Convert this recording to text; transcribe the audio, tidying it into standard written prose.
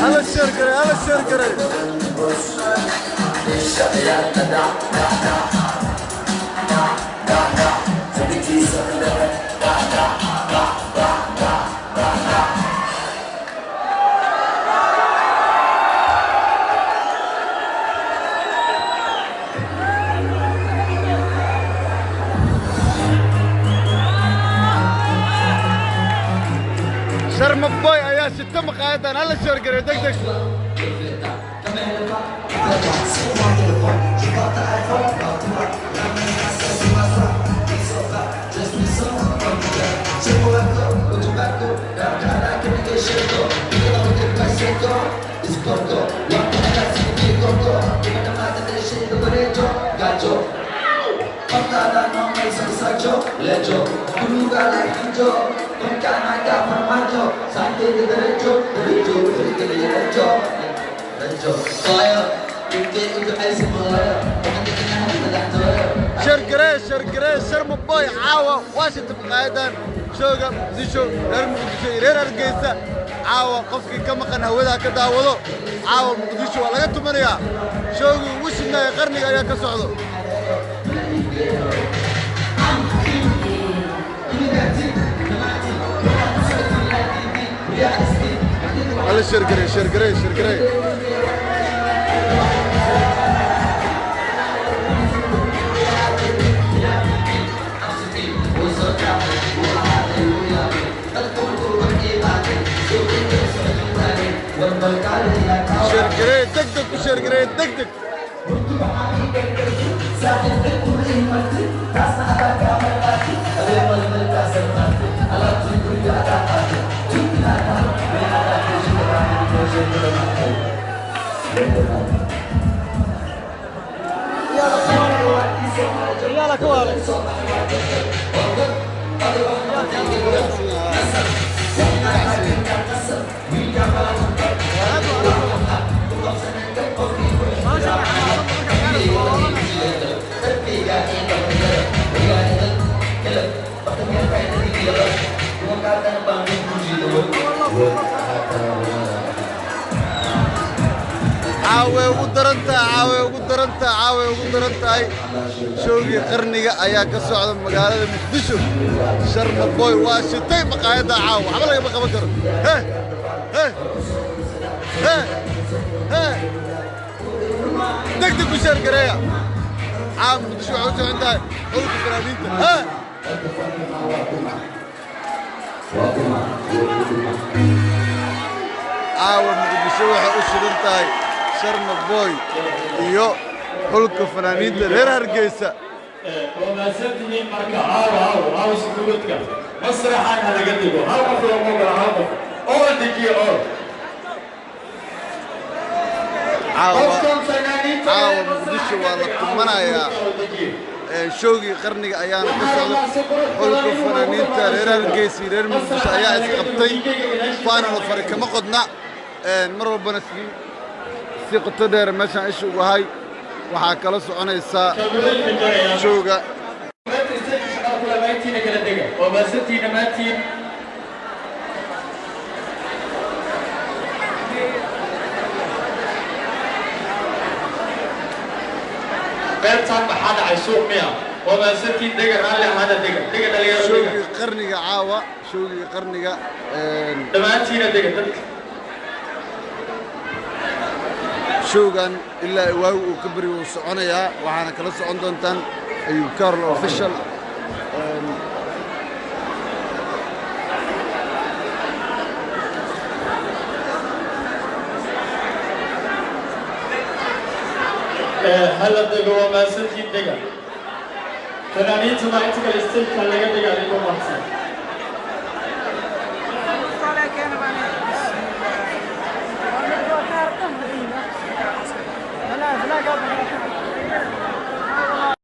هلا الشركري هلا الشركري شرم بوي يا ستم قاعدة هلا الشركري دق دق شرقري شرم بوي عاوة واشت بقايدان شوقا زيشو المقدشو يرير القيسة عاوة قفكي كما كان هودا كداولو عاوة المقدشو ولا قلتو مريا شوقي وشنا يقرني يا كسعودو على شرقري شرقري دق يلا كوالي عاوي ودرنتا شوقي قرنيga ayaa ka socda magaalada Muqdisho Sharma Boy waa shitay maqaayada caaw waxba laga qaban karo degdeg ku shar gareeya عام Muqdisho wuxuu cindaa qolka fanaaniinta caawa Muqdisho waxa u shidantahay Sharma Boy iyo xulka fanaaniinta reer Hargeysa وما سبتني مركا عاو سكوتك مسرحا هذا قدبه هاو قفل الموقع هاو أول دقيقة أول عاو Muqdisho waa la tumanayaa showgii qarniga ayaana ka socda xulka fanaaniinta reer Hargeysa reer Muqdisho ayaa isqabtay faanal fari kama qodna mar walbana si qoto dheer meeshan ishu wahay waxaa kala soconaysa showga showgii qarniga caawa showgii qarniga showgan ilaa waagu uu ka bari uu soconayaa waxaana kala socon doontaan Ayub Carlo official هلا دقوا ما سنتي دقا fanaaniintuna inta kale stilka laga dhiga adigoo mahadsan